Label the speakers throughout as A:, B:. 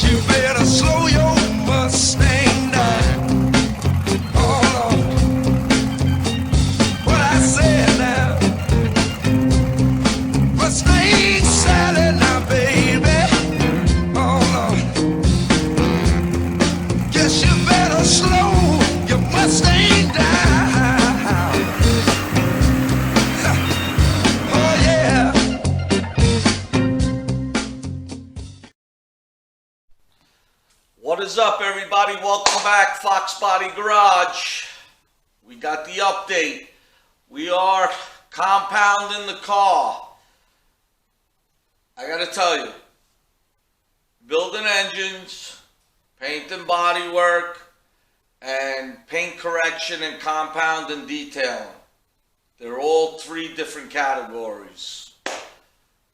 A: you better slow your Mustang down. Oh Lord, what I said now. Mustang Sally now, baby. Oh Lord, guess you better slow your Mustang down. Oh yeah.
B: What is up, everybody? Welcome back, Fox Body Garage. We got the update. We are compounding the car. I gotta tell you, building engines, paint and body work, and paint correction and compound and detailing. They're all three different categories.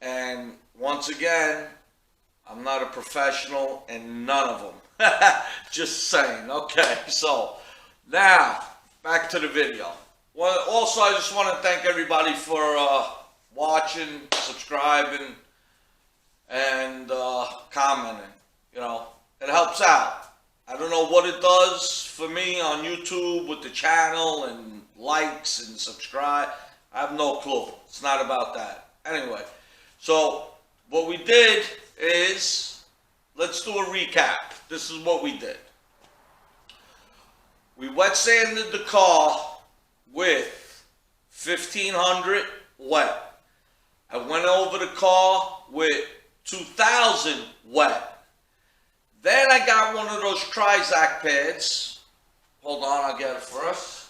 B: And once again, I'm not a professional in none of them. Just saying. Okay, so now back to the video. Well, also, I just want to thank everybody for watching, subscribing, and commenting. You know, it helps out. I don't know what it does for me on YouTube with the channel and likes and subscribe. I have no clue. It's not about that. Anyway, so what we did is, let's do a recap. This is what we did. We wet sanded the car with 1500 wet. I went over the car with 2000 wet. Then I got one of those Trizac pads. Hold on, I'll get it first.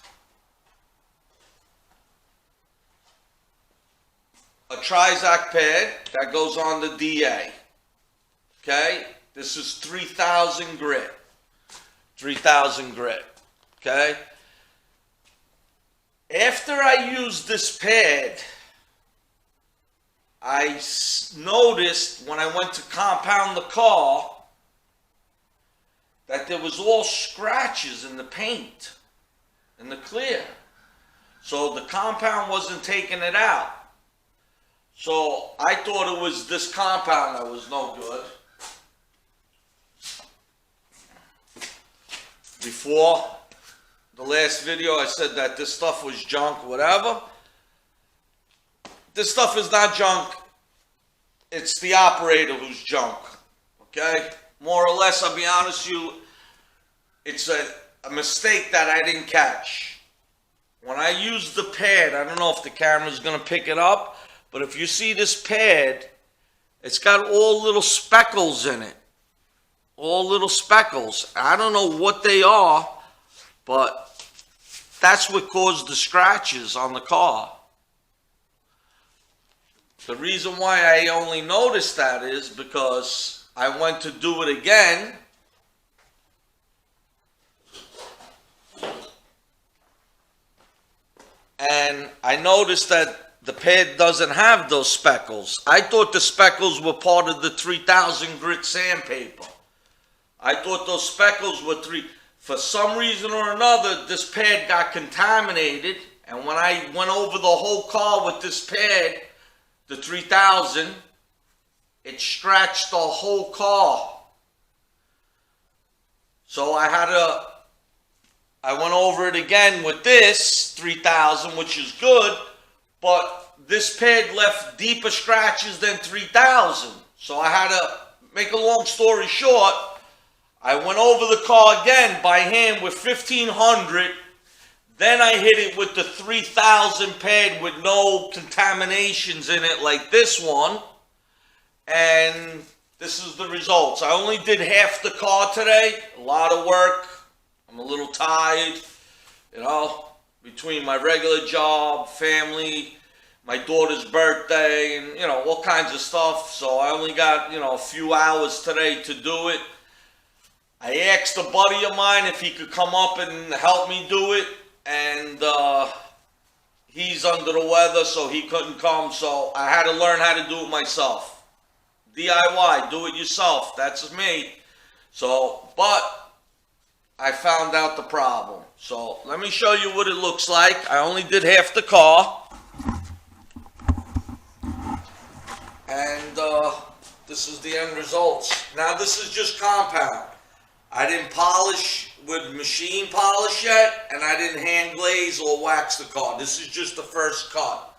B: A Trizac pad that goes on the DA. Okay, this is 3000 grit. 3000 grit. Okay. After I used this pad, I noticed when I went to compound the car that there was all scratches in the paint, in the clear. So the compound wasn't taking it out. So I thought it was this compound that was no good. Before the last video, I said that this stuff was junk, whatever. This stuff is not junk. It's the operator who's junk. Okay? More or less, I'll be honest with you, it's a mistake that I didn't catch. When I used the pad, I don't know if the camera's going to pick it up, but if you see this pad, it's got all little speckles in it. All little speckles. I don't know what they are, but that's what caused the scratches on the car. The reason why I only noticed that is because I went to do it again, and I noticed that the pad doesn't have those speckles. I thought the speckles were part of the 3000 grit sandpaper. I thought those speckles were for some reason or another, this pad got contaminated, and when I went over the whole car with this pad, the 3000, it scratched the whole car. So I went over it again with this 3000, which is good, but this pad left deeper scratches than 3000. So I had to, make a long story short, I went over the car again by hand with 1500. Then I hit it with the 3000 pad with no contaminations in it like this one. And this is the results. I only did half the car today. A lot of work. I'm a little tired, you know, between my regular job, family, my daughter's birthday, and, you know, all kinds of stuff. So I only got, you know, a few hours today to do it. I asked a buddy of mine if he could come up and help me do it, and he's under the weather, so he couldn't come, so I had to learn how to do it myself. DIY, do it yourself, that's me. So, but I found out the problem. So, let me show you what it looks like. I only did half the car. And This is the end results. Now this is just compound. I didn't polish with machine polish yet, and I didn't hand glaze or wax the car. This is just the first cut.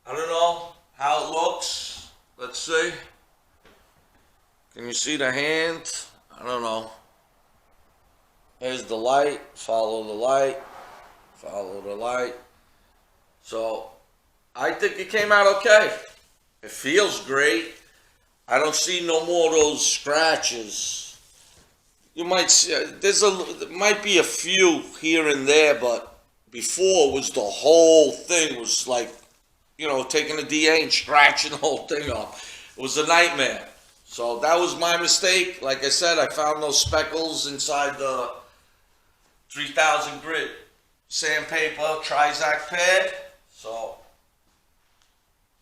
B: I don't know how it looks. Let's see. Can you see the hand? I don't know. Here's the light. Follow the light. Follow the light. So, I think it came out okay. It feels great. I don't see no more of those scratches. You might see, there might be a few here and there, but before was the whole thing was like, taking a DA and scratching the whole thing up. It was a nightmare. So that was my mistake. Like I said, I found those speckles inside the 3000 grit sandpaper Trizact pad. So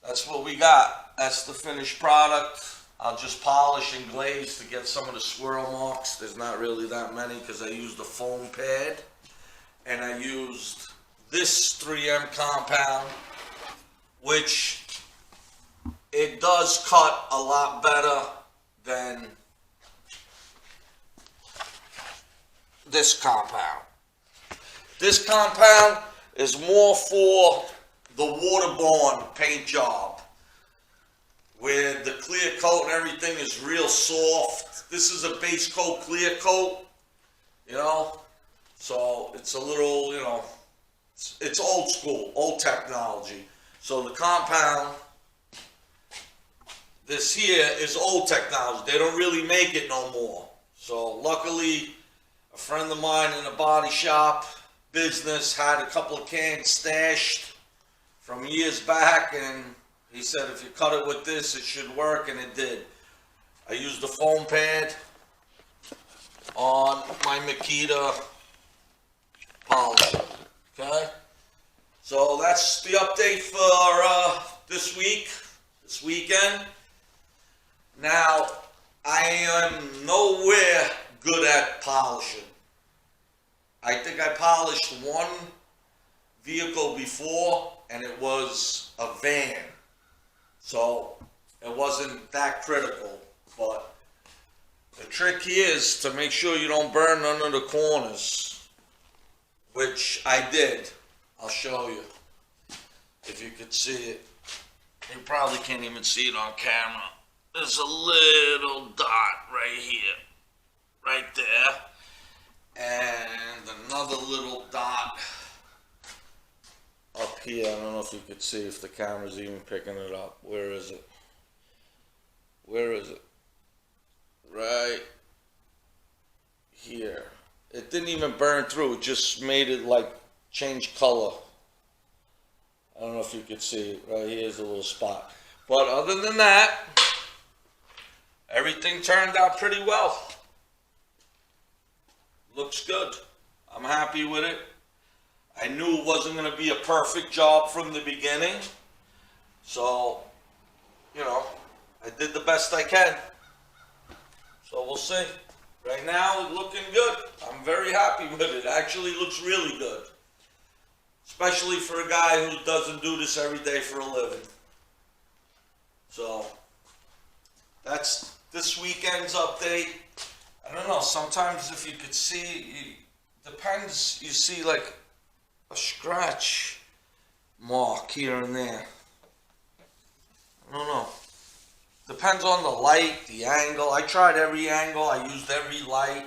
B: that's what we got. That's the finished product. I'll just polish and glaze to get some of the swirl marks. There's not really that many because I used the foam pad. And I used this 3M compound, which it does cut a lot better than this compound. This compound is more for the waterborne paint job, where the clear coat and everything is real soft. This is a base coat clear coat, so it's a little, it's old school, old technology. So the compound, this here is old technology. They don't really make it no more. So luckily, a friend of mine in a body shop business had a couple of cans stashed from years back, and he said if you cut it with this, it should work, and it did. I used the foam pad on my Makita polisher. Okay? So that's the update for this weekend. Now, I am nowhere good at polishing. I think I polished one vehicle before, and it was a van. So it wasn't that critical. But the trick here is to make sure you don't burn none of the corners, which I did. I'll show you if you could see it. You probably can't even see it on camera. There's a little dot right here, right there, and another little dot up here. I don't know if you could see, if the camera's even picking it up. Where is it? Where is it? Right here. It didn't even burn through. It just made it like change color. I don't know if you could see it. Right here's a little spot. But other than that, everything turned out pretty well. Looks good. I'm happy with it. I knew it wasn't going to be a perfect job from the beginning. So, I did the best I can. So we'll see. Right now, it's looking good. I'm very happy with it. Actually, it looks really good. Especially for a guy who doesn't do this every day for a living. So, that's this weekend's update. I don't know, sometimes if you could see, depends, you see like a scratch mark here and there. I don't know. Depends on the light, the angle. I tried every angle, I used every light.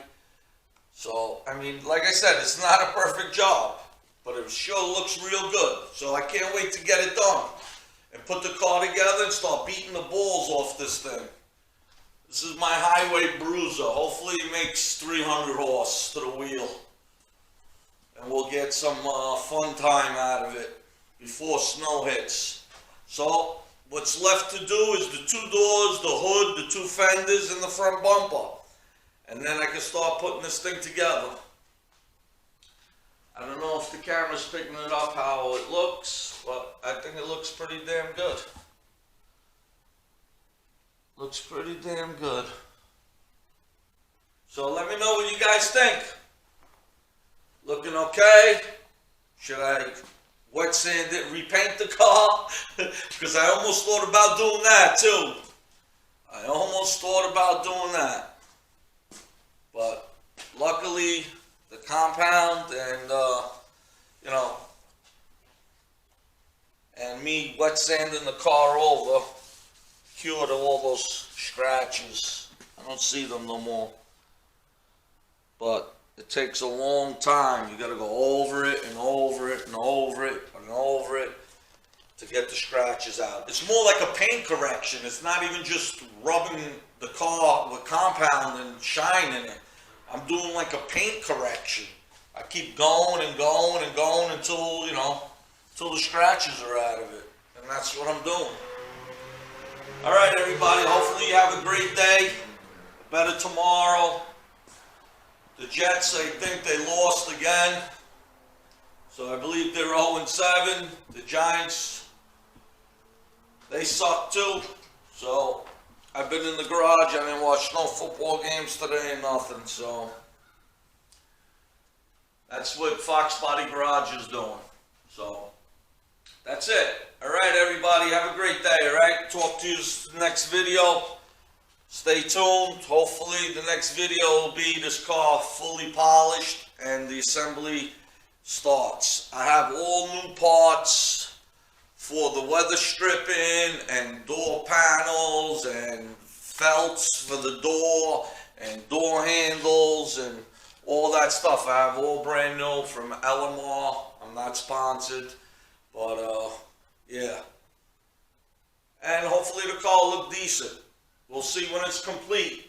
B: So, like I said, it's not a perfect job, but it sure looks real good. So I can't wait to get it done and put the car together and start beating the balls off this thing. This is my highway bruiser. Hopefully it makes 300 horse to the wheel. And we'll get some fun time out of it before snow hits. So what's left to do is the two doors, the hood, the two fenders, and the front bumper. And then I can start putting this thing together. I don't know if the camera's picking it up how it looks, but I think it looks pretty damn good. Looks pretty damn good. So let me know what you guys think. Looking okay? Should I wet sand it, repaint the car? Because I almost thought about doing that too. I almost thought about doing that. But luckily, the compound and, you know, and me wet sanding the car over cured all those scratches. I don't see them no more. But it takes a long time. You gotta go over it and over it and over it and over it to get the scratches out. It's more like a paint correction. It's not even just rubbing the car with compound and shining it. I'm doing like a paint correction. I keep going and going and going until, you know, until the scratches are out of it. And that's what I'm doing. All right, everybody. Hopefully you have a great day. Better tomorrow. The Jets, I think they lost again. So I believe they're 0-7. The Giants, they suck too. So I've been in the garage. I didn't watch no football games today and nothing. So that's what Fox Body Garage is doing. So that's it. All right, everybody. Have a great day. All right. Talk to you next video. Stay tuned. Hopefully the next video will be this car fully polished and the assembly starts. I have all new parts for the weather stripping and door panels and felts for the door and door handles and all that stuff. I have all brand new from LMR. I'm not sponsored, but yeah. And hopefully the car will look decent. We'll see when it's complete.